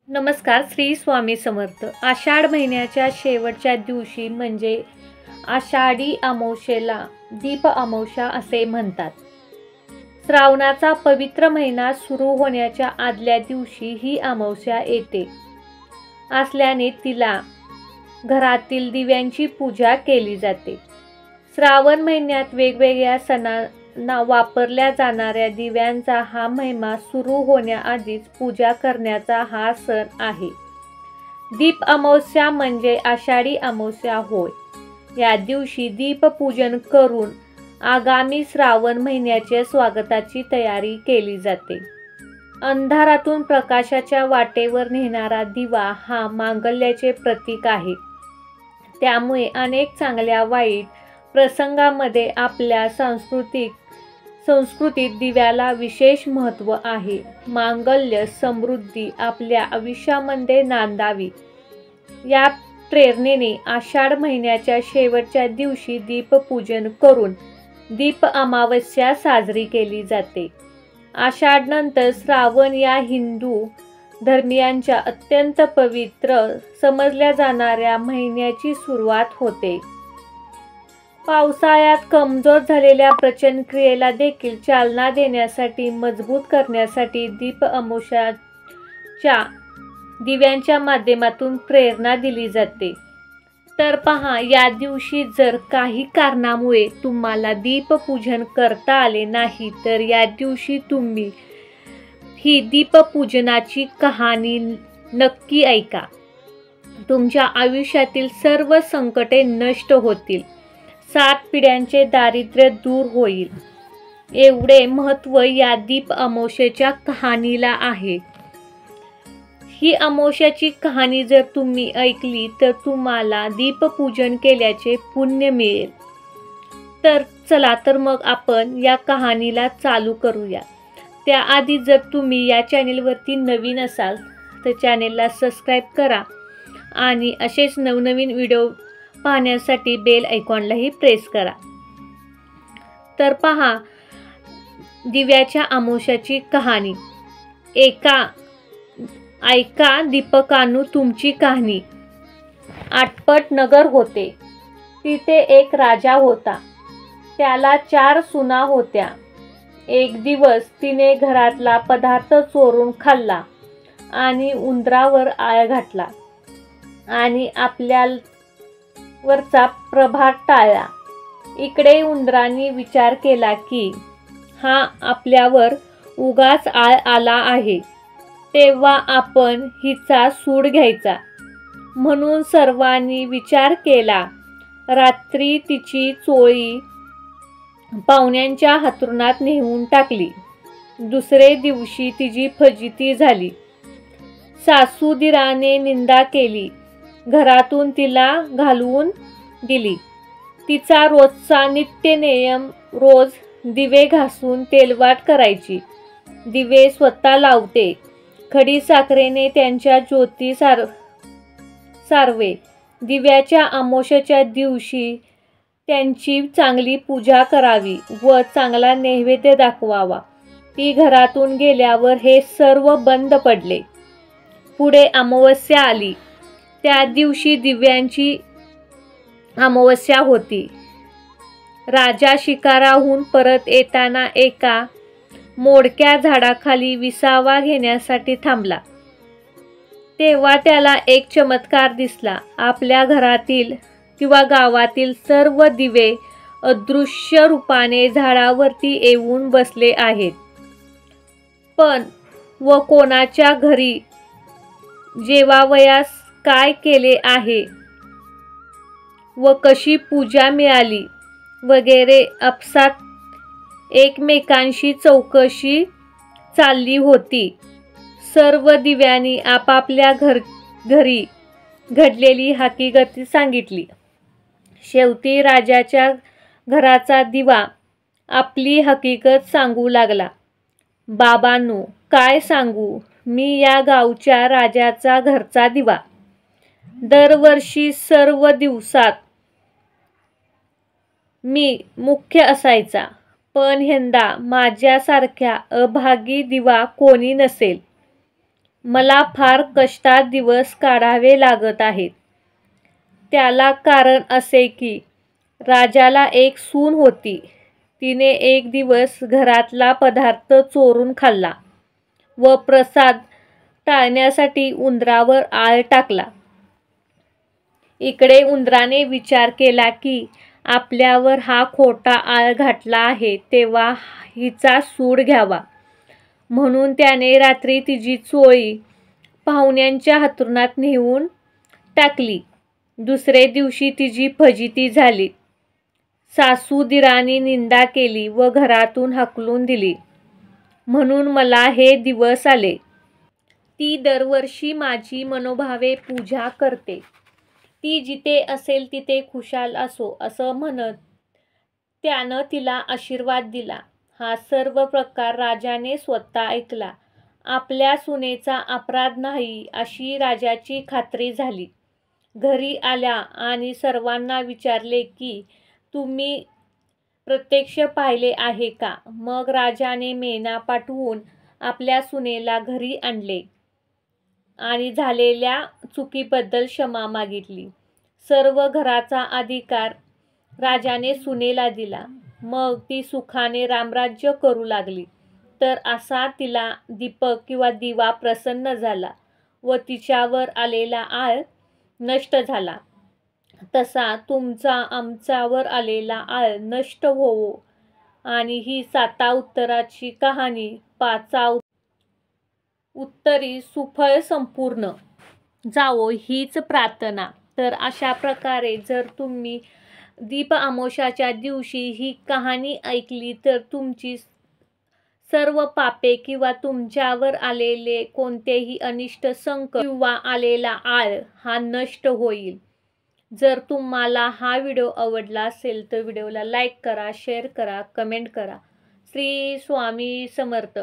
नमस्कार. श्री स्वामी समर्थ. आषाढ महिन्याच्या शेवटच्या दिवशी म्हणजे आषाढी अमावस्येला दीप अमावस्या असे म्हणतात. श्रावणाचा पवित्र महिना सुरू होण्याच्या आदल्या दिवशी ही अमावस्या येते असल्याने तिला घरातील दिव्यांची पूजा केली जाते. श्रावण महिन्यात वेगवेगळ्या सणांना वापरल्या जाणाऱ्या दिव्यांचा हा महिना सुरू होण्याआधीच पूजा करण्याचा हा सण आहे. दीप अमावस्या म्हणजे आषाढी अमावस्या होय. या दिवशी दीपपूजन करून आगामी श्रावण महिन्याच्या स्वागताची तयारी केली जाते. अंधारातून प्रकाशाच्या वाटेवर नेणारा दिवा हा मांगल्याचे प्रतीक आहे. त्यामुळे अनेक चांगल्या वाईट प्रसंगामध्ये आपल्या संस्कृतीत दिव्याला विशेष महत्त्व आहे. मांगल्य समृद्धी आपल्या आयुष्यामध्ये नांदावी या प्रेरणेने आषाढ महिन्याच्या शेवटच्या दिवशी दीपपूजन करून दीप अमावस्या साजरी केली जाते. आषाढनंतर श्रावण या हिंदू धर्मियांच्या अत्यंत पवित्र समजल्या जाणाऱ्या महिन्याची सुरुवात होते. पावसाळ्यात कमजोर झालेल्या पचन क्रियेला देखील चालना देण्यासाठी मजबूत करण्यासाठी दीप अमावस्याच्या दिव्यांच्या माध्यमातून प्रेरणा दिली जाते. तर पहा, या दिवशी जर काही कारणामुळे तुम्हाला दीपपूजन करता आले नाही तर या दिवशी तुम्ही ही दीपपूजनाची कहाणी नक्की ऐका. तुमच्या आयुष्यातील सर्व संकटे नष्ट होतील. 7 पिढ्यांचे दारिद्र्य दूर होईल. एवढे महत्त्व या दीप अमावस्येच्या कहाणीला आहे. ही अमावस्याची कहाणी जर तुम्ही ऐकली तर तुम्हाला दीपपूजन केल्याचे पुण्य मिळेल. तर चला तर मग आपण या कहाणीला चालू करूया. त्याआधी जर तुम्ही या चॅनेलवरती नवीन असाल तर चॅनेलला सबस्क्राईब करा आणि असेच नवनवीन व्हिडिओ पाहण्यासाठी बेल आयकॉनलाही प्रेस करा. तर पहा, दिव्याच्या अमावस्याची कहाणी. ऐका दीपकांनो तुमची कहाणी. आटपट नगर होते. तिथे एक राजा होता. त्याला 4 सुना होत्या. एक दिवस तिने घरातला पदार्थ चोरून खाल्ला आणि उंदरावर आळ घातला आणि आपल्यावरचा प्रभार टाळला. इकडे उंदराने विचार केला की हा आपल्यावर उगाच आळ आला आहे, तेव्हा आपण हिचा सूड घ्यायचा. म्हणून सर्वांनी विचार केला. रात्री तिची चोळी पाहुण्यांच्या हातरुणात नेऊन टाकली. दुसरे दिवशी तिची फजिती झाली. सासूदिराने निंदा केली. घरातून तिला घालवून दिली. तिचा रोजचा नित्यनेम रोज दिवे घासून तेलवाट करायची. दिवे स्वतः लावते. खडीसाखरेने त्यांच्या ज्योती सारवे. दिव्याच्या अमावस्येच्या दिवशी त्यांची चांगली पूजा करावी व चांगला नैवेद्य दाखवावा. ती घरातून गेल्यावर हे सर्व बंद पडले. पुढे अमावस्या आली. त्या दिवशी दिव्यांची अमावस्या होती. राजा शिकाराहून परत येताना एका मोडक्या झाडाखाली विसावा घेण्यासाठी थांबला. तेव्हा त्याला एक चमत्कार दिसला. आपल्या घरातील किंवा गावातील सर्व दिवे अदृश्य रूपाने झाडावरती येऊन बसले आहेत. पण व कोणाच्या घरी जेवावयास काय केले आहे व कशी पूजा मिळाली वगैरे आपसात एकमेकांशी चौकशी चालली होती. सर्व दिव्यांनी आपापल्या घरी घडलेली हकीकत सांगितली. शेवटी राजाच्या घराचा दिवा आपली हकीकत सांगू लागला. बाबांनो, काय सांगू, मी या गावच्या राजाचा घरचा दिवा. दरवर्षी सर्व दिवसात मी मुख्य असायचा, पण यंदा माझ्यासारख्या अभागी दिवा कोणी नसेल. मला फार कष्टात दिवस काढावे लागत आहेत. त्याला कारण असे की राजाला एक सून होती. तिने एक दिवस घरातला पदार्थ चोरून खाल्ला व प्रसाद टाळण्यासाठी उंदरावर आळ टाकला. इकडे उंदराने विचार केला की आपल्यावर हा खोटा आळ घातला आहे, तेव्हा हिचा सूड घ्यावा. म्हणून त्याने रात्री तिची चोळी पाहुण्यांच्या अंथरुणात नेऊन टाकली. दुसरे दिवशी तिची फजिती झाली. सासू-दिरांनी निंदा केली व घरातून हाकलून दिली. म्हणून मला हे दिवस आले. ती दरवर्षी माझी मनोभावे पूजा करते. ती जिथे असेल तिथे खुशाल असो असं म्हणत त्यानं तिला आशीर्वाद दिला. हा सर्व प्रकार राजाने स्वतः ऐकला. आपल्या सुनेचा अपराध नाही अशी राजाची खात्री झाली. घरी आल्या आणि सर्वांना विचारले की तुम्ही प्रत्यक्ष पाहिले आहे का? मग राजाने मेना पाठवून आपल्या सुनेला घरी आणले आणि झालेल्या चुकीबद्दल क्षमा मागितली. सर्व घराचा अधिकार राजाने सुनेला दिला. मग ती सुखाने रामराज्य करू लागली. तर असा तिला दीपक किंवा दिवा प्रसन्न झाला व तिच्यावर आलेला आळ नष्ट झाला. तसा तुमचा आमच्यावर आलेला आळ नष्ट होवो आणि ही 7 उत्तराची कहाणी 5 उत्तरी सुफळ संपूर्ण जावो हीच प्रार्थना. तर अशा प्रकारे जर तुम्ही दीप अमावस्याच्या दिवशी ही कहाणी ऐकली तर तुमची सर्व पापे किंवा तुमच्यावर आलेले कोणतेही अनिष्ट संकट किंवा आलेला आळ हा नष्ट होईल. जर तुम्हाला हा व्हिडिओ आवडला असेल तर व्हिडिओला लाईक करा, शेअर करा, कमेंट करा. श्री स्वामी समर्थ.